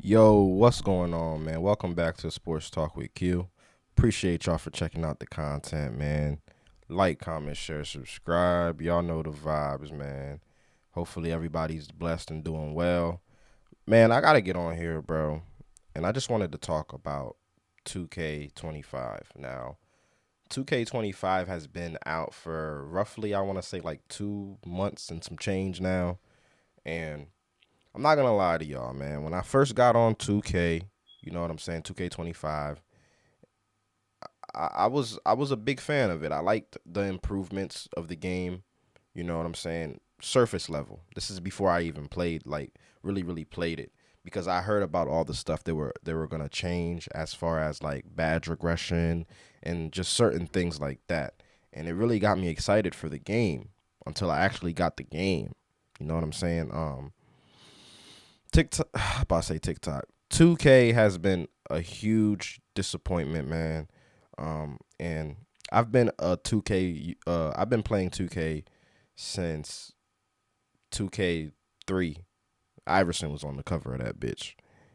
Yo, what's going on, man? Welcome back to Sports Talk with Q. Appreciate y'all for checking out the content, man. Like, comment, share, subscribe. Y'all know the vibes, man. Hopefully everybody's blessed and doing well. Man, I gotta get on here, bro. And I just wanted to talk about 2K25. Now, 2K25 has been out for roughly, I want to say like 2 months and some change now. And I'm not gonna lie to y'all, man. When I first got on 2K, you know what I'm saying, 2K25, I was a big fan of it. I liked the improvements of the game. You know what I'm saying, surface level. This is before I even played, like really played it, because I heard about all the stuff they were gonna change as far as like badge regression and just certain things like that. And it really got me excited for the game until I actually got the game. You know what I'm saying? TikTok, about to say TikTok. 2K has been a huge disappointment, man. And I've been a 2K. I've been playing 2K since 2K3. Iverson was on the cover of that bitch,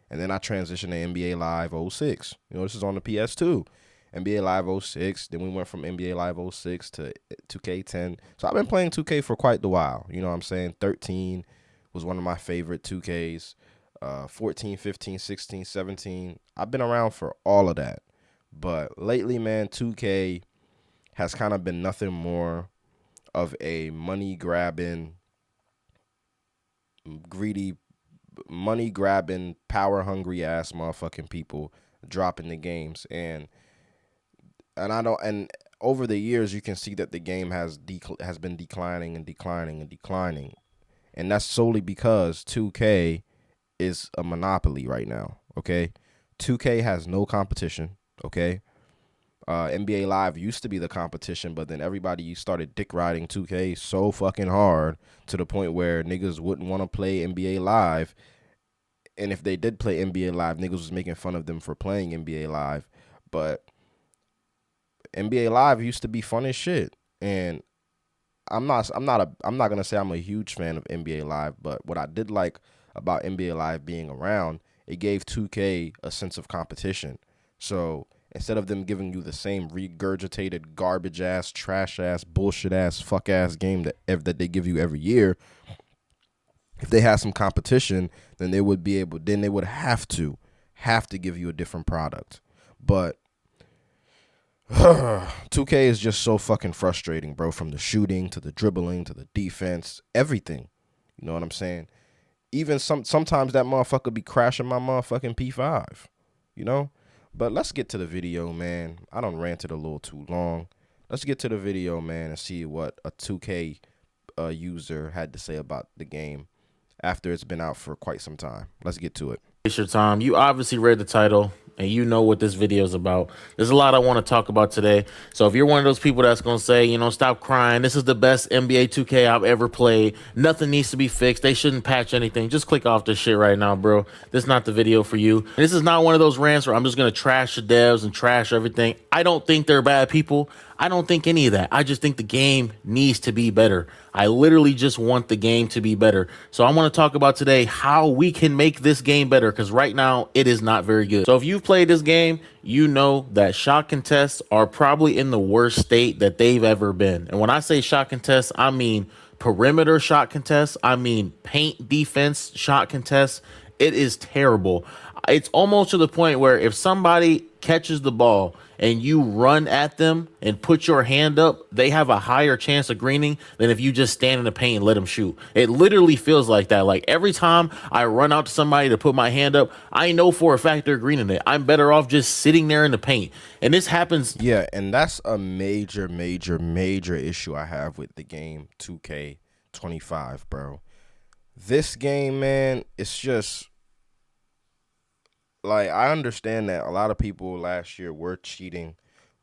and then I transitioned to NBA Live '06. You know, this is on the PS2. NBA Live '06. Then we went from NBA Live '06 to 2K10. So I've been playing 2K for quite the while. You know what I'm saying? 13 was one of my favorite 2Ks. 14, 15, 16, 17. I've been around for all of that. But lately, man, 2K has kind of been nothing more of a money grabbing, greedy, money grabbing, power hungry ass motherfucking people dropping the games. And I don't, and over the years you can see that the game has been declining and declining and declining. And that's solely because 2K is a monopoly right now. Okay, 2K has no competition. Okay, NBA Live used to be the competition, but then everybody started dick riding 2K so fucking hard to the point where niggas wouldn't want to play NBA Live. And if they did play NBA Live, niggas was making fun of them for playing NBA Live. But NBA Live used to be fun as shit. And I'm not gonna say I'm a huge fan of NBA Live, but what I did like about NBA Live being around, it gave 2K a sense of competition. So instead of them giving you the same regurgitated garbage ass, trash ass, bullshit ass, fuck ass game that they give you every year, if they had some competition, then they would have to give you a different product. But 2K is just so fucking frustrating, bro. From the shooting to the dribbling to the defense, everything. You know what I'm saying? Even sometimes that motherfucker be crashing my motherfucking P5. You know? But let's get to the video, man. I done ranted a little too long. Let's get to the video, man, and see what a 2K user had to say about the game after it's been out for quite some time. Let's get to it. Waste your time. You obviously read the title and you know what this video is about. There's a lot I want to talk about today. So if you're one of those people that's going to say, stop crying, this is the best NBA 2K I've ever played, nothing needs to be fixed, they shouldn't patch anything, just click off this shit right now, bro. This is not the video for you. This is not one of those rants where I'm just going to trash the devs and trash everything. I don't think they're bad people. I don't think any of that. I just think the game needs to be better. I literally just want the game to be better. So I want to talk about today how we can make this game better, because right now it is not very good. So if you've played this game, you know that shot contests are probably in the worst state that they've ever been. And when I say shot contests, I mean perimeter shot contests. I mean paint defense shot contests. It is terrible. It's almost to the point where if somebody catches the ball and you run at them and put your hand up, they have a higher chance of greening than if you just stand in the paint and let them shoot. It literally feels like that. Like every time I run out to somebody to put my hand up, I know for a fact they're greening it. I'm better off just sitting there in the paint. And this happens. Yeah, and that's a major issue I have with the game 2K25, bro. This game, man, it's just like, I understand that a lot of people last year were cheating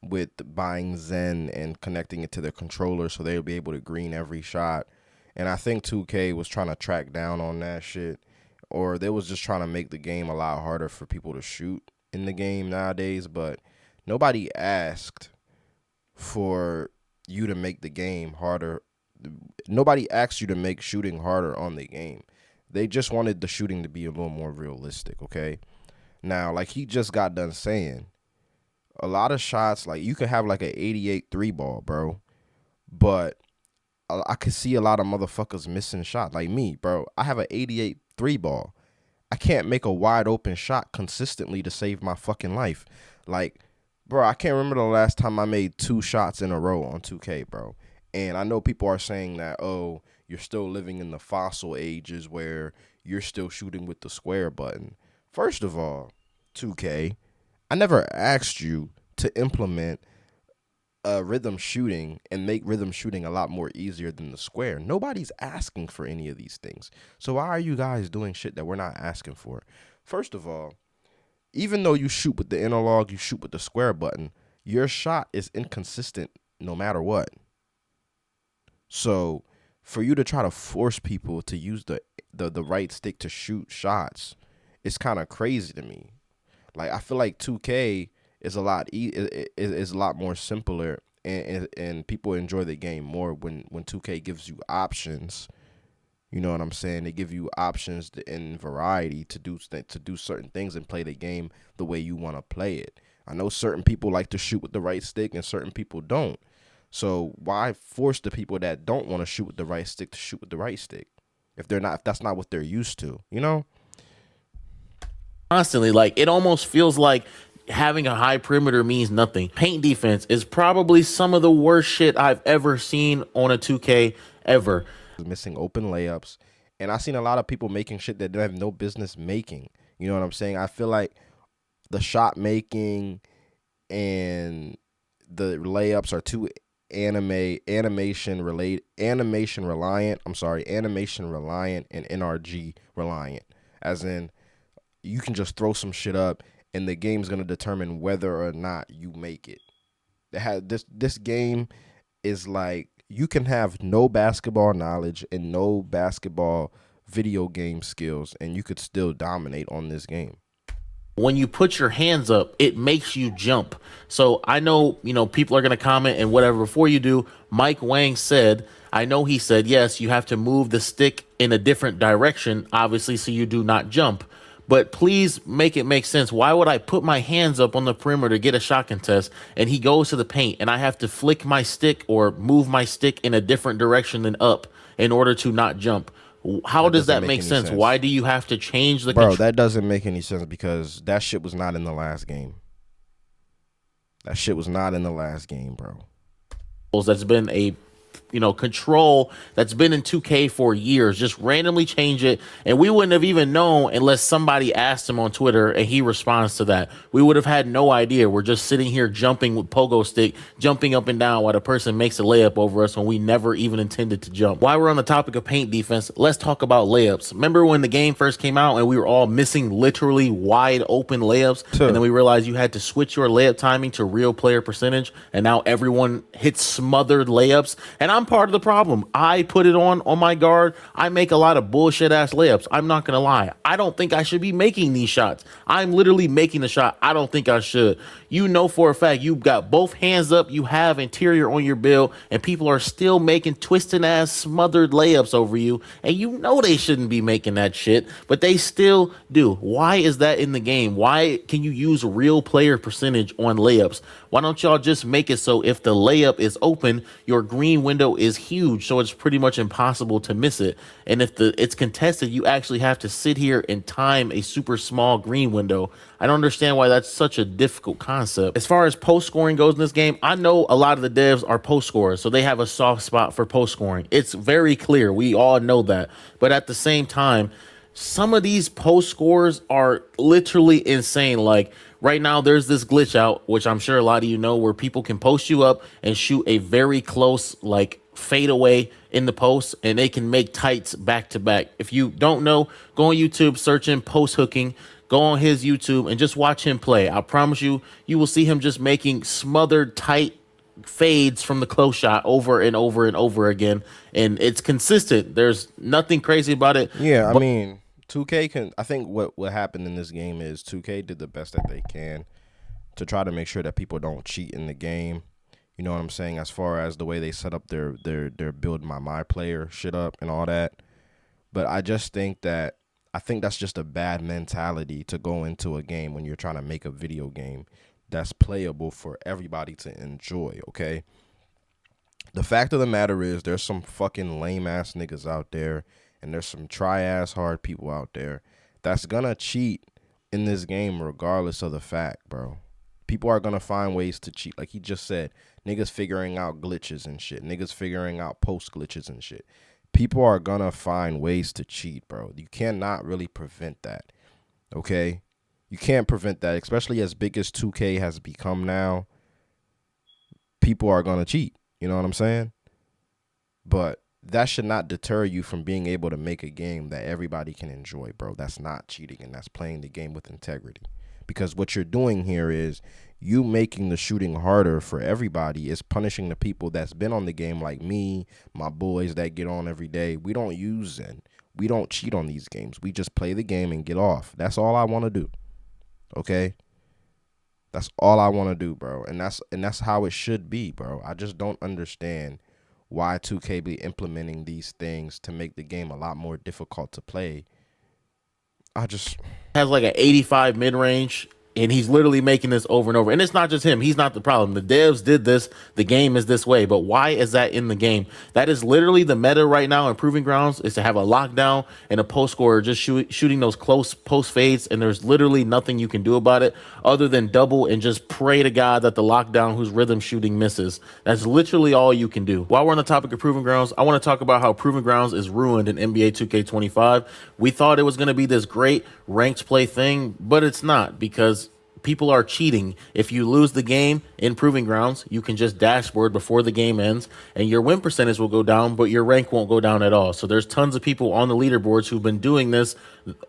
with buying Zen and connecting it to their controller so they'll be able to green every shot. And I think 2K was trying to track down on that shit, or they was just trying to make the game a lot harder for people to shoot in the game nowadays. But nobody asked for you to make the game harder. Nobody asked you to make shooting harder on the game. They just wanted the shooting to be a little more realistic, okay? Now, like he just got done saying, a lot of shots, like you could have like an 88 three ball, bro, but I could see a lot of motherfuckers missing shots. Like me, bro. I have an 88 three ball. I can't make a wide open shot consistently to save my fucking life. Like, bro, I can't remember the last time I made 2 shots in a row on 2K, bro. And I know people are saying that, oh, you're still living in the fossil ages where you're still shooting with the square button. First of all, 2K, I never asked you to implement rhythm shooting and make rhythm shooting a lot more easier than the square. Nobody's asking for any of these things. So why are you guys doing shit that we're not asking for? First of all, even though you shoot with the analog, you shoot with the square button, your shot is inconsistent no matter what. So for you to try to force people to use the right stick to shoot shots, it's kind of crazy to me. Like I feel like 2K is a lot more simpler, and people enjoy the game more when 2K gives you options. You know what I'm saying? They give you options in variety to do certain things and play the game the way you want to play it. I know certain people like to shoot with the right stick and certain people don't. So why force the people that don't want to shoot with the right stick to shoot with the right stick if that's not what they're used to, you know? Constantly. Like it almost feels like having a high perimeter means nothing. Paint defense is probably some of the worst shit I've ever seen on a 2K ever. Missing open layups, and I seen a lot of people making shit that they have no business making. You know what I'm saying? I feel like the shot making and the layups are too animation reliant. I'm sorry, animation reliant and NRG reliant. As in, you can just throw some shit up and the game's gonna determine whether or not you make it. This game is like you can have no basketball knowledge and no basketball video game skills and you could still dominate on this game. When you put your hands up, it makes you jump. So I know, people are going to comment and whatever. Before you do, Mike Wang said, I know he said, yes, you have to move the stick in a different direction, obviously, so you do not jump. But please make it make sense. Why would I put my hands up on the perimeter to get a shot contest and he goes to the paint and I have to flick my stick or move my stick in a different direction than up in order to not jump? How That does doesn't that make make any sense? sense. Why do you have to change the Bro, control? that doesn't make any sense because that shit was not in the last game. That shit was not in the last game, bro. That's been a control that's been in 2K for years. Just randomly change it, and we wouldn't have even known unless somebody asked him on Twitter and he responds to that. We would have had no idea. We're just sitting here jumping with pogo stick, jumping up and down while the person makes a layup over us when we never even intended to jump. While we're on the topic of paint defense, let's talk about layups. Remember when the game first came out and we were all missing literally wide open layups, and then we realized you had to switch your layup timing to real player percentage, and now everyone hits smothered layups. And I'm part of the problem. I put it on my guard. I make a lot of bullshit ass layups. I'm not gonna lie. I don't think I should be making these shots. I'm literally making the shot. I don't think I should. You know for a fact you've got both hands up. You have interior on your build, and people are still making twisting ass smothered layups over you, and you know they shouldn't be making that shit, but they still do. Why is that in the game? Why can you use real player percentage on layups? Why don't y'all just make it so if the layup is open, your green window is huge, so it's pretty much impossible to miss it. And if it's contested, you actually have to sit here and time a super small green window. I don't understand why that's such a difficult concept. As far as post scoring goes in this game, I know a lot of the devs are post scorers, so they have a soft spot for post scoring. It's very clear. We all know that. But at the same time, some of these post scores are literally insane. Like right now, there's this glitch out, which I'm sure a lot of you know, where people can post you up and shoot a very close, like, fade away in the post, and they can make tights back to back. If you don't know, go on YouTube, search in post hooking, go on his YouTube and just watch him play. I promise you, you will see him just making smothered tight fades from the close shot over and over and over again, and it's consistent. There's nothing crazy about it. Yeah, I mean, 2K can. I think what happened in this game is 2K did the best that they can to try to make sure that people don't cheat in the game. You know what I'm saying? As far as the way they set up their build my player shit up and all that. But I think that's just a bad mentality to go into a game when you're trying to make a video game that's playable for everybody to enjoy, okay? The fact of the matter is there's some fucking lame ass niggas out there and there's some try ass hard people out there that's gonna cheat in this game regardless of the fact, bro. People are gonna find ways to cheat. Like he just said, niggas figuring out glitches and shit. Niggas figuring out post glitches and shit. People are gonna find ways to cheat, bro. You cannot really prevent that. Okay? You can't prevent that, especially as big as 2K has become now. People are gonna cheat. You know what I'm saying? But that should not deter you from being able to make a game that everybody can enjoy, bro. That's not cheating and that's playing the game with integrity. Because what you're doing here is you making the shooting harder for everybody is punishing the people that's been on the game like me, my boys that get on every day. We don't use Zen. We don't cheat on these games. We just play the game and get off. That's all I want to do. Okay? That's all I want to do, bro. And that's how it should be, bro. I just don't understand why 2K be implementing these things to make the game a lot more difficult to play. I just Has like an 85 mid range, and he's literally making this over and over. And it's not just him. He's not the problem. The devs did this. The game is this way. But why is that in the game? That is literally the meta right now in Proving Grounds is to have a lockdown and a post scorer just shooting those close post fades. And there's literally nothing you can do about it other than double and just pray to God that the lockdown whose rhythm shooting misses. That's literally all you can do. While we're on the topic of Proving Grounds, I want to talk about how Proving Grounds is ruined in NBA 2K25. We thought it was going to be this great ranked play thing, but it's not because people are cheating. If you lose the game in Proving Grounds, you can just dashboard before the game ends and your win percentage will go down, but your rank won't go down at all. So there's tons of people on the leaderboards who've been doing this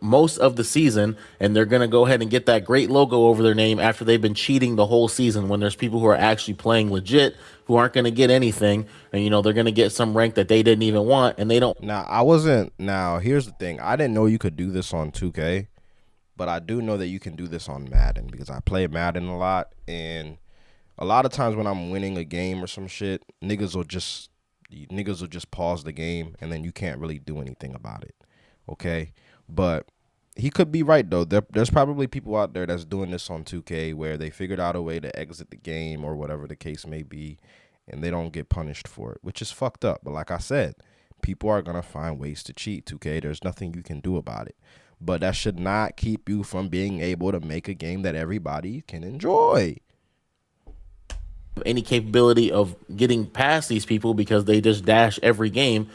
most of the season, and they're going to go ahead and get that great logo over their name after they've been cheating the whole season, when there's people who are actually playing legit who aren't going to get anything, and they're going to get some rank that they didn't even want, and they don't. now I wasn't now here's the thing. I didn't know you could do this on 2K, but I do know that you can do this on Madden because I play Madden a lot, and a lot of times when I'm winning a game or some shit, niggas will just pause the game and then you can't really do anything about it. Okay? But he could be right though. There's probably people out there that's doing this on 2K where they figured out a way to exit the game or whatever the case may be, and they don't get punished for it, which is fucked up. But like I said, people are gonna find ways to cheat. 2K, there's nothing you can do about it. But that should not keep you from being able to make a game that everybody can enjoy. Any capability of getting past these people because they just dash every game.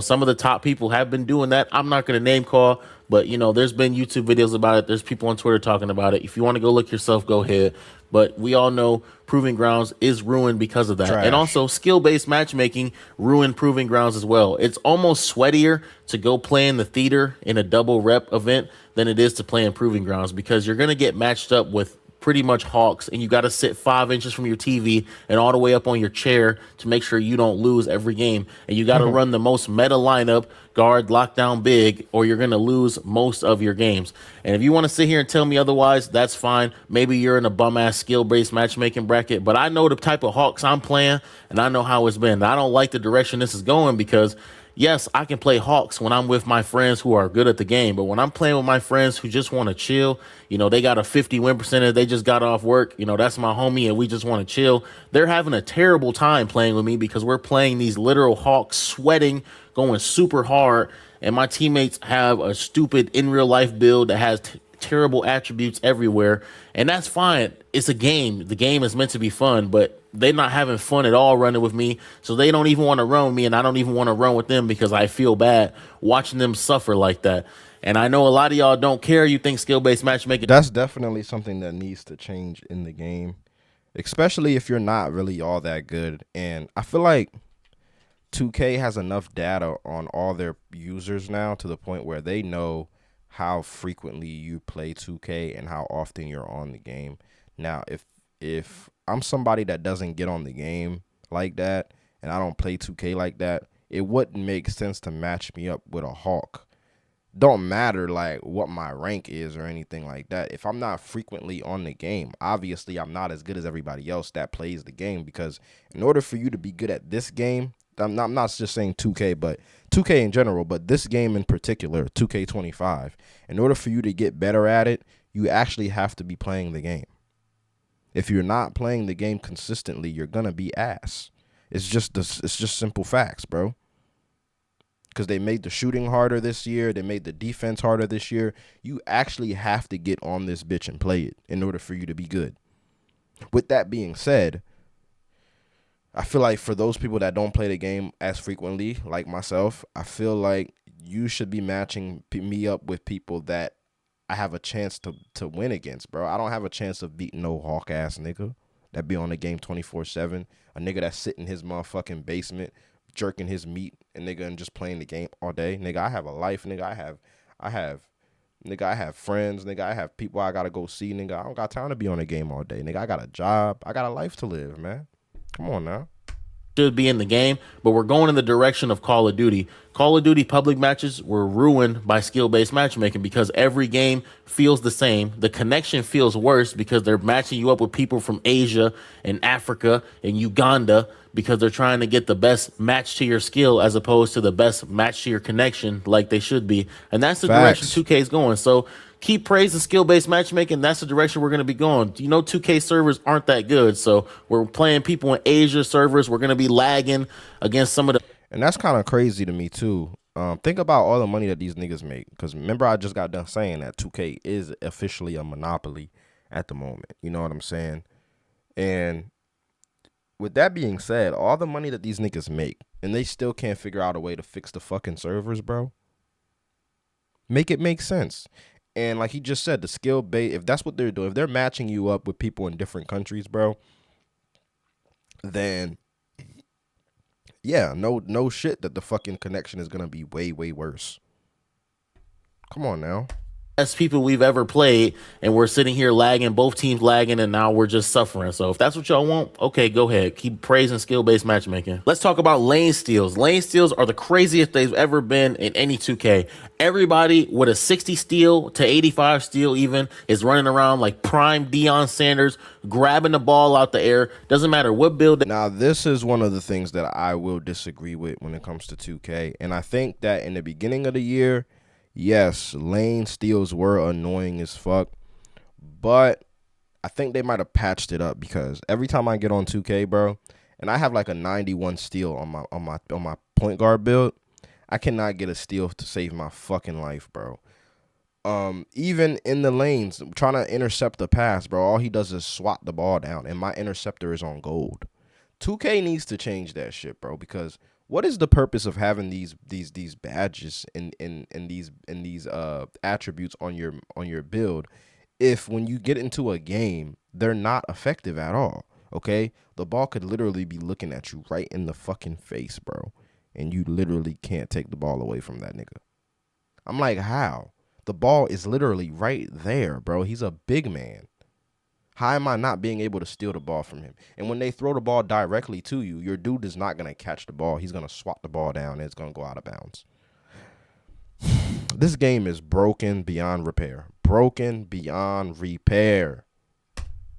Some of the top people have been doing that. I'm not going to name call, but there's been YouTube videos about it. There's people on Twitter talking about it. If you want to go look yourself, go ahead. But we all know Proving Grounds is ruined because of that. And Trash. also skill-based matchmaking ruined Proving Grounds as well. It's almost sweatier to go play in the theater in a double rep event than it is to play in Proving Grounds, because you're going to get matched up with pretty much hawks, and you got to sit 5 inches from your TV and all the way up on your chair to make sure you don't lose every game. And you got to run the most meta lineup, guard, lockdown big, or you're going to lose most of your games. And if you want to sit here and tell me otherwise, that's fine. Maybe you're in a bum ass skill based matchmaking bracket, but I know the type of hawks I'm playing and I know how it's been. I don't like the direction this is going because yes, I can play Hawks when I'm with my friends who are good at the game, but when I'm playing with my friends who just want to chill, they got a 50 win percentage, they just got off work, that's my homie, and we just want to chill. They're having a terrible time playing with me because we're playing these literal Hawks, sweating, going super hard, and my teammates have a stupid in real life build that has terrible attributes everywhere, and that's fine. It's a game. The game is meant to be fun, but they're not having fun at all running with me, so they don't even want to run with me, and I don't even want to run with them because I feel bad watching them suffer like that. And I know a lot of y'all don't care. You think skill-based matchmaking. That's definitely something that needs to change in the game, especially if you're not really all that good. And I feel like 2K has enough data on all their users now to the point where they know how frequently you play 2K and how often you're on the game. Now, if I'm somebody that doesn't get on the game like that and I don't play 2K like that, it wouldn't make sense to match me up with a Hawk. Don't matter like what my rank is or anything like that. If I'm not frequently on the game, obviously I'm not as good as everybody else that plays the game, because in order for you to be good at this game, I'm not just saying 2K, but 2K in general, but this game in particular, 2K25. In order for you to get better at it, you actually have to be playing the game. If you're not playing the game consistently, you're gonna be ass. It's just simple facts, bro. Because they made the shooting harder this year, they made the defense harder this year. You actually have to get on this bitch and play it in order for you to be good. With that being said, I feel like for those people that don't play the game as frequently, like myself, I feel like you should be matching me up with people that I have a chance to win against, bro. I don't have a chance of beating no hawk ass nigga that be on the game 24/7. A nigga that sit in his motherfucking basement jerking his meat and nigga and just playing the game all day. Nigga, I have a life, nigga. I have nigga, I have friends, nigga. I have people I gotta go see, nigga. I don't got time to be on the game all day, nigga. I got a job. I got a life to live, man. Come on now. should be in the game, but we're going in the direction of Call of Duty. Call of Duty public matches were ruined by skill-based matchmaking because every game feels the same. The connection feels worse because they're matching you up with people from Asia and Africa and Uganda because they're trying to get the best match to your skill as opposed to the best match to your connection like they should be. And that's the direction Facts. 2K is going. So keep praising skill-based matchmaking. That's the direction we're going to be going. You know, 2K servers aren't that good, so we're playing people in Asia servers. We're going to be lagging against some of the And that's kind of crazy to me too. Think about all the money that these niggas make. Because remember, I just got done saying that 2K is officially a monopoly at the moment. You know what I'm saying? And with that being said, all the money that these niggas make, and they still can't figure out a way to fix the fucking servers, bro. Make it make sense. And like he just said, the skill base, if that's what they're doing, if they're matching you up with people in different countries, bro, then yeah, no shit that the fucking connection is gonna be way, way worse. Come on now. best people we've ever played, and we're sitting here lagging, both teams lagging, and now we're just suffering. So if that's what y'all want, okay, go ahead. Keep praising skill-based matchmaking. Let's talk about lane steals. Lane steals are the craziest they've ever been in any 2K. Everybody with a 60 steal to 85 steal even is running around like prime Deion Sanders, grabbing the ball out the air. Doesn't matter what build. Now, this is one of the things that I will disagree with when it comes to 2K. And I think that in the beginning of the year, yes, lane steals were annoying as fuck. But I think they might have patched it up because every time I get on 2K, bro, and I have like a 91 steal on my point guard build, I cannot get a steal to save my fucking life, bro. Even in the lanes, trying to intercept the pass, bro, all he does is swat the ball down, and my interceptor is on gold. 2K needs to change that shit, bro, because what is the purpose of having these badges and these attributes on your build if when you get into a game they're not effective at all? Okay, the ball could literally be looking at you right in the fucking face, bro, and you literally can't take the ball away from that nigga. I'm like, how? The ball is literally right there, bro. He's a big man. How am I not being able to steal the ball from him? And when they throw the ball directly to you, your dude is not going to catch the ball. He's going to swat the ball down and it's going to go out of bounds. This game is broken beyond repair. Broken beyond repair.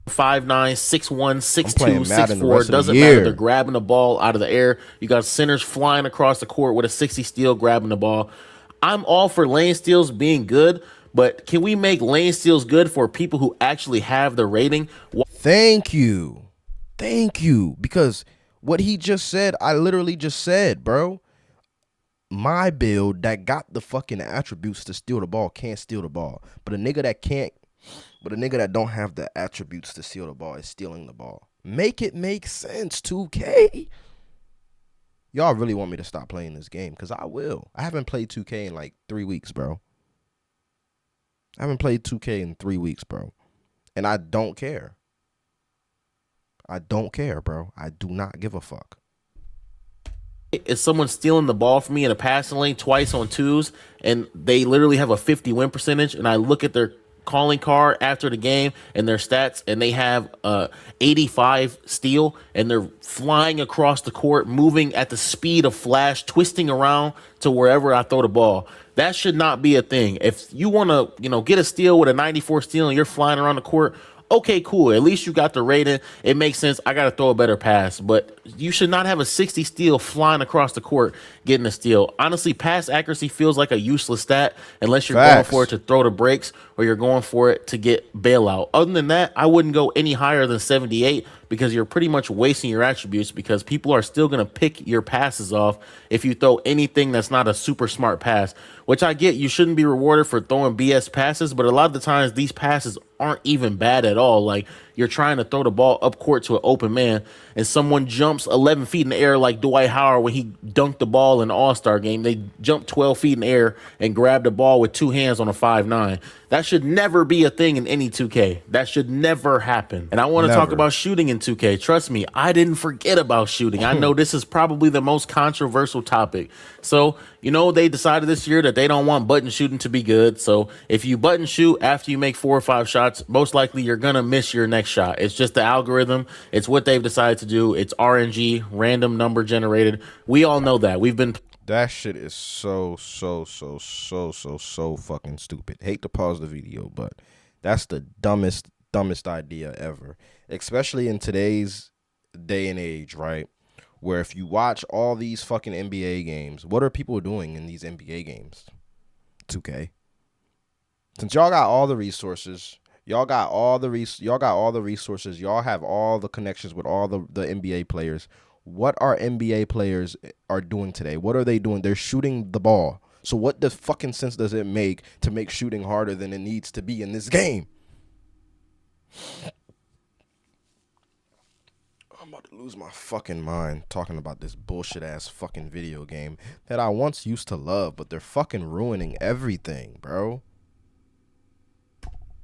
5'9", 6'1", I'm 6'2", playing Madden the 6'4", rest of the doesn't matter. They're year. grabbing the ball out of the air. You got centers flying across the court with a 60 steal grabbing the ball. I'm all for lane steals being good, but can we make lane steals good for people who actually have the rating? Thank you. Thank you. Because what he just said, I literally just said, bro. My build that got the fucking attributes to steal the ball can't steal the ball. But a nigga that can't, but a nigga that don't have the attributes to steal the ball is stealing the ball. Make it make sense, 2K. Y'all really want me to stop playing this game? Because I will. I haven't played 2K in like 3 weeks, bro. I haven't played 2K in 3 weeks, bro. And I don't care. I don't care, bro. I do not give a fuck. Is someone stealing the ball from me in a passing lane twice on twos, and they literally have a 50 win percentage, and I look at their calling card after the game and their stats, and they have 85 steal, and they're flying across the court, moving at the speed of flash, twisting around to wherever I throw the ball. That should not be a thing. If you want to, get a steal with a 94 steal and you're flying around the court, okay, cool. At least you got the rating. It makes sense. I got to throw a better pass, but you should not have a 60 steal flying across the court getting a steal. Honestly, pass accuracy feels like a useless stat unless you're going for it Facts. to throw the breaks or you're going for it to get bailout. Other than that, I wouldn't go any higher than 78 because you're pretty much wasting your attributes because people are still going to pick your passes off if you throw anything that's not a super smart pass, which I get. You shouldn't be rewarded for throwing BS passes, but a lot of the times these passes aren't even bad at all. Like you're trying to throw the ball up court to an open man and someone jumps 11 feet in the air like Dwight Howard when he dunked the ball in the All-Star game. They jumped 12 feet in the air and grabbed the ball with two hands on a 5'9". That should never be a thing in any 2K. That should never happen. And I want to talk Never. about shooting in 2K. Trust me, I didn't forget about shooting. I know this is probably the most controversial topic. So, they decided this year that they don't want button shooting to be good. So if you button shoot after you make 4 or 5 shots, most likely you're going to miss your next shot. It's just the algorithm. It's what they've decided to do. It's RNG, random number generated. We all know that. We've been That shit is so fucking stupid. Hate to pause the video, but that's the dumbest idea ever. Especially in today's day and age, right? Where if you watch all these fucking NBA games, what are people doing in these NBA games? 2K. Since y'all got all the resources, y'all have all the connections with all the NBA players. What our NBA players are doing today? What are they doing? They're shooting the ball. So what the fucking sense does it make to make shooting harder than it needs to be in this game? I'm about to lose my fucking mind talking about this bullshit ass fucking video game that I once used to love, but they're fucking ruining everything, bro.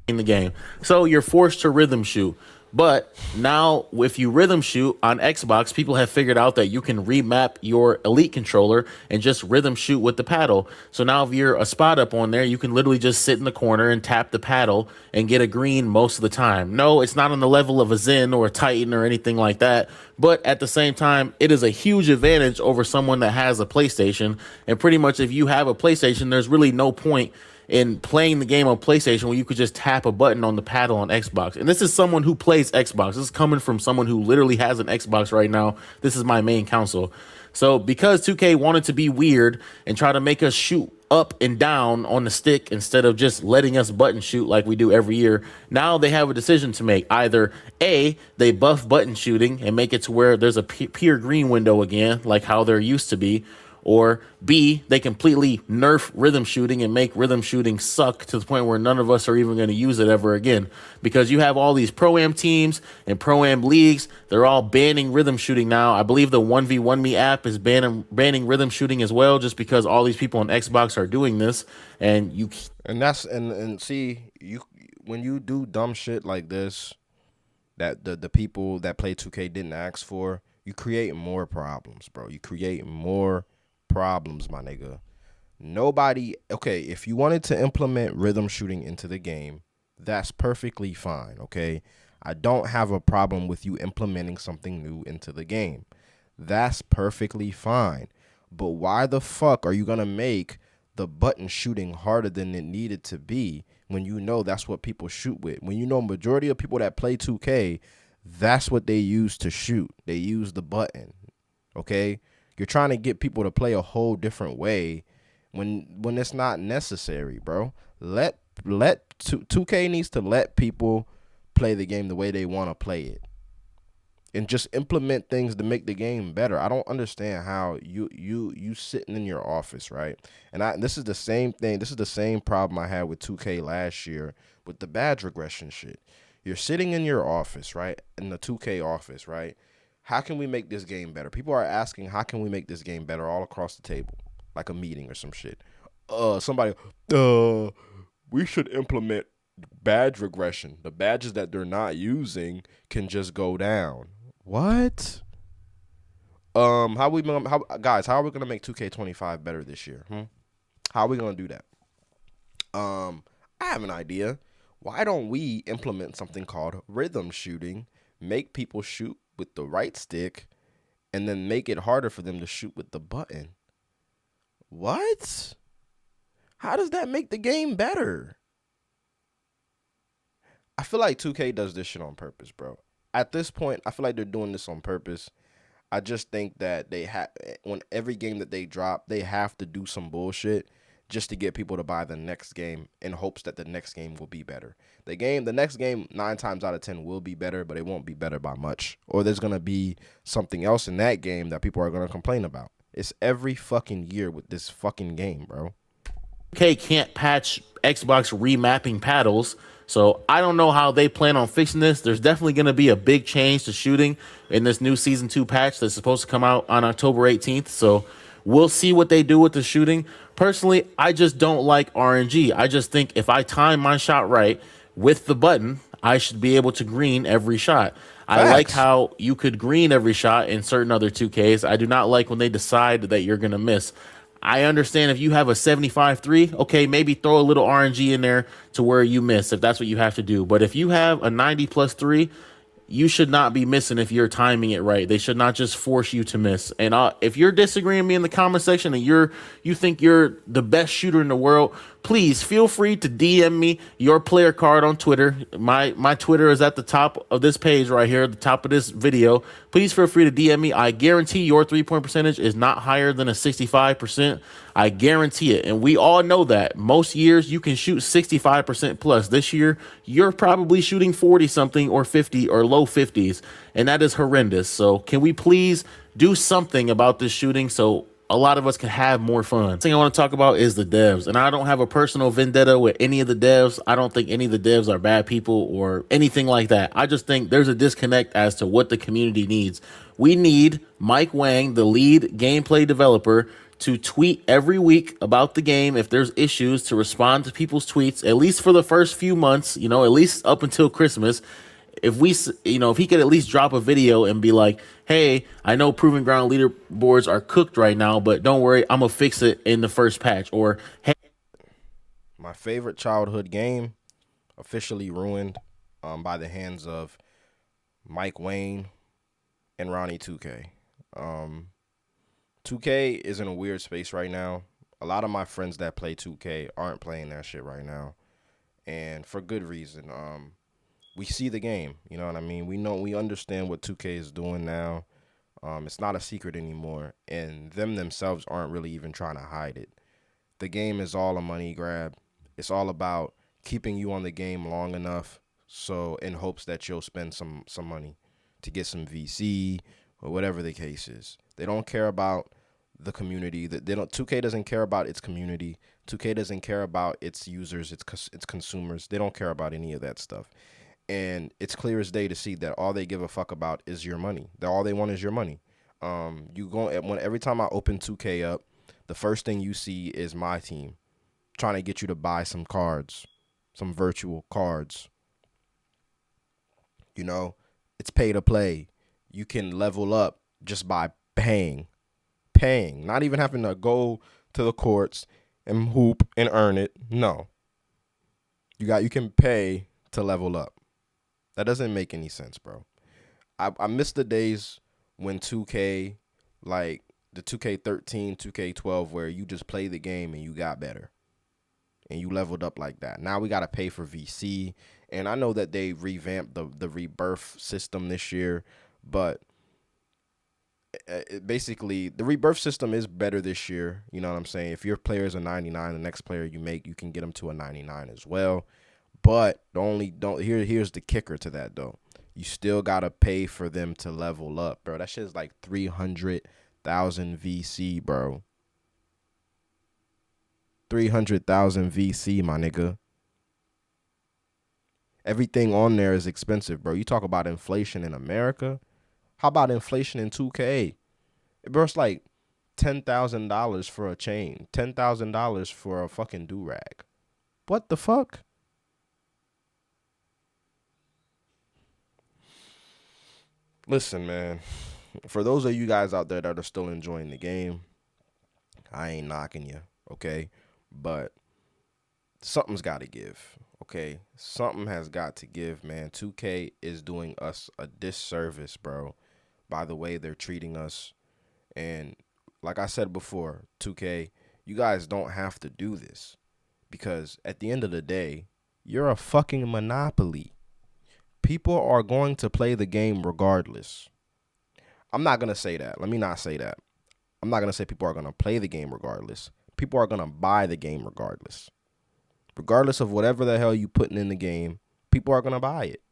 in the game. So you're forced to rhythm shoot. But now, if you rhythm shoot on Xbox, people have figured out that you can remap your Elite controller and just rhythm shoot with the paddle. So now, if you're a spot up on there, you can literally just sit in the corner and tap the paddle and get a green most of the time. No, it's not on the level of a Zen or a Titan or anything like that. But at the same time, it is a huge advantage over someone that has a PlayStation. And pretty much, if you have a PlayStation, there's really no point in playing the game on PlayStation when you could just tap a button on the paddle on Xbox. And this is someone who plays Xbox. This is coming from someone who literally has an Xbox right now. This is my main console. So because 2K wanted to be weird and try to make us shoot up and down on the stick instead of just letting us button shoot like we do every year, now they have a decision to make. Either A, they buff button shooting and make it to where there's a pure green window again, like how there used to be, or B, they completely nerf rhythm shooting and make rhythm shooting suck to the point where none of us are even going to use it ever again. Because you have all these Pro-Am teams and Pro-Am leagues. They're all banning rhythm shooting now. I believe the 1v1 Me app is banning rhythm shooting as well, just because all these people on Xbox are doing this. And you And see, you when you do dumb shit like this that the people that play 2K didn't ask for, you create more problems, bro. You create more problems, my nigga. Nobody, okay, if you wanted to implement rhythm shooting into the game, that's perfectly fine, okay? I don't have a problem with you implementing something new into the game. That's perfectly fine. But why the fuck are you going to make the button shooting harder than it needed to be when you know that's what people shoot with? When you know majority of people that play 2K, that's what they use to shoot. They use the button, okay? You're trying to get people to play a whole different way when it's not necessary, bro. Let 2K needs to let people play the game the way they want to play it, and just implement things to make the game better. I don't understand how you sitting in your office, right? And this is the same thing. This is the same problem I had with 2K last year with the badge regression shit. You're sitting in your office, right? In the 2K office, right? How can we make this game better? People are asking, how can we make this game better all across the table? Like a meeting or some shit. Somebody, we should implement badge regression. The badges that they're not using can just go down. What? How are we gonna make 2K25 better this year? How are we gonna do that? I have an idea. Why don't we implement something called rhythm shooting? Make people shoot with the right stick, and then make it harder for them to shoot with the button. What? How does that make the game better? I feel like 2K does this shit on purpose, bro. At this point, I feel like they're doing this on purpose. I just think that they have when every game that they drop, they have to do some bullshit just to get people to buy the next game in hopes that the next game will be better. The next game, 9 times out of 10 will be better, but it won't be better by much. Or there's gonna be something else in that game that people are gonna complain about. It's every fucking year with this fucking game, bro. K can't patch Xbox remapping paddles. So I don't know how they plan on fixing this. There's definitely going to be a big change to shooting in this new season 2 patch that's supposed to come out on October 18th. So we'll see what they do with the shooting. Personally, I just don't like RNG. I just think if I time my shot right with the button, I should be able to green every shot. I like Facts. how you could green every shot in certain other 2Ks. I do not like when they decide that you're going to miss. I understand if you have a 75 3, okay, maybe throw a little RNG in there to where you miss if that's what you have to do. But if you have a 90 plus 3, you should not be missing if you're timing it right. They should not just force you to miss. And if you're disagreeing with me in the comment section and you think you're the best shooter in the world, please feel free to DM me your player card on Twitter. My Twitter is at the top of this page right here, at the top of this video. Please feel free to DM me. I guarantee your 3-point percentage is not higher than a 65%. I guarantee it. And we all know that. Most years you can shoot 65% plus. This year, you're probably shooting 40 something or 50 or low 50s. And that is horrendous. So can we please do something about this shooting so a lot of us can have more fun? The thing I want to talk about is the devs. And I don't have a personal vendetta with any of the devs. I don't think any of the devs are bad people or anything like that. I just think there's a disconnect as to what the community needs. We need Mike Wang, the lead gameplay developer, to tweet every week about the game if there's issues, to respond to people's tweets, at least for the first few months, at least up until Christmas. If he could at least drop a video and be like, hey, I know Proving Ground leaderboards are cooked right now, but don't worry, I'm going to fix it in the first patch. Or, hey, My favorite childhood game officially ruined by the hands of Mike Wayne and Ronnie 2K. 2K is in a weird space right now. A lot of my friends that play 2K aren't playing that shit right now, and for good reason. We see the game, you know what I mean. We understand what 2K is doing now. It's not a secret anymore, and them themselves aren't really even trying to hide it. The game is all a money grab. It's all about keeping you on the game long enough, so in hopes that you'll spend some money to get some VC or whatever the case is. They don't care about the community. That they don't. 2K doesn't care about its community. 2K doesn't care about its users, its consumers. They don't care about any of that stuff. And it's clear as day to see that all they give a fuck about is your money. That all they want is your money. Every time I open 2K up, the first thing you see is my team trying to get you to buy some cards, some virtual cards. You know, it's pay to play. You can level up just by paying, not even having to go to the courts and hoop and earn it. No, you can pay to level up. That doesn't make any sense, bro. I miss the days when 2K, like the 2K13, 2K12, where you just play the game and you got better and you leveled up like that. Now we got to pay for VC. And I know that they revamped the rebirth system this year, but basically the rebirth system is better this year. You know what I'm saying? If your player is a 99, the next player you make, you can get them to a 99 as well. But here's the kicker to that though. You still gotta pay for them to level up, bro. That shit is like 300,000 VC, bro. 300,000 VC, my nigga. Everything on there is expensive, bro. You talk about inflation in America. How about inflation in 2K? Bro, it's like $10,000 for a chain, $10,000 for a fucking do-rag. What the fuck? Listen, man. For those of you guys out there that are still enjoying the game, I ain't knocking you, okay? But something's got to give, okay? Something has got to give, man. 2K is doing us a disservice, bro, by the way they're treating us. And like I said before, 2K, you guys don't have to do this because at the end of the day, you're a fucking monopoly. People are going to play the game regardless. I'm not going to say that. Let me not say that. I'm not going to say people are going to play the game regardless. People are going to buy the game regardless. Regardless of whatever the hell you putting in the game, people are going to buy it.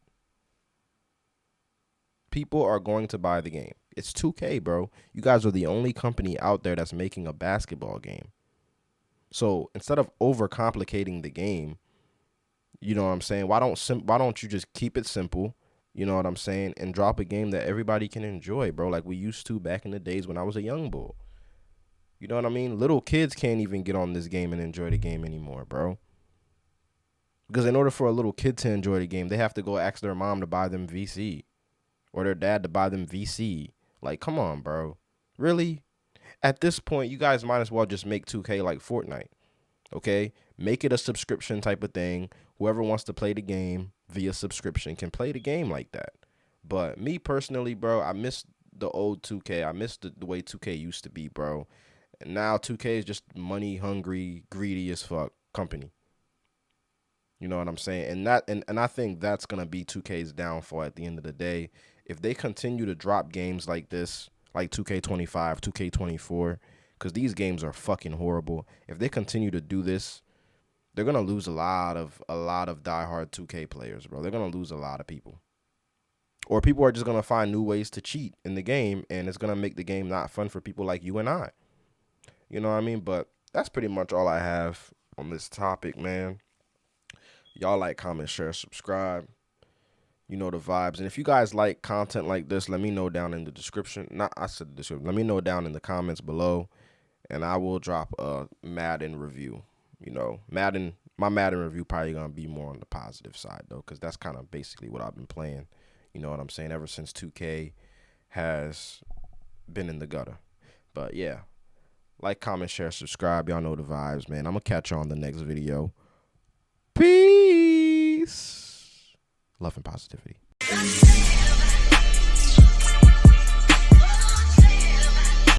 People are going to buy the game. It's 2K, bro. You guys are the only company out there that's making a basketball game. So instead of overcomplicating the game, you know what I'm saying? Why don't you just keep it simple? You know what I'm saying? And drop a game that everybody can enjoy, bro, like we used to back in the days when I was a young bull. You know what I mean? Little kids can't even get on this game and enjoy the game anymore, bro. Because in order for a little kid to enjoy the game, they have to go ask their mom to buy them VC or their dad to buy them VC. Like, come on, bro. Really? At this point, you guys might as well just make 2K like Fortnite. Okay? Make it a subscription type of thing. Whoever wants to play the game via subscription can play the game like that. But me personally, bro, I miss the old 2K. I miss the way 2K used to be, bro. And now 2K is just money hungry, greedy as fuck company. You know what I'm saying? And I think that's gonna be 2K's downfall at the end of the day. If they continue to drop games like this, like 2K25, 2K24, because these games are fucking horrible. If they continue to do this, they're gonna lose a lot of diehard 2K players, bro. They're gonna lose a lot of people. Or people are just gonna find new ways to cheat in the game, and it's gonna make the game not fun for people like you and I. You know what I mean? But that's pretty much all I have on this topic, man. Y'all like, comment, share, subscribe. You know the vibes. And if you guys like content like this, let me know down in the description. Not I said the description. Let me know down in the comments below, and I will drop a Madden review. You know, my Madden review probably gonna be more on the positive side though, because that's kind of basically what I've been playing. You know what I'm saying? Ever since 2K has been in the gutter. But yeah, like, comment, share, subscribe. Y'all know the vibes, man. I'm gonna catch you on the next video. Peace. Love and positivity.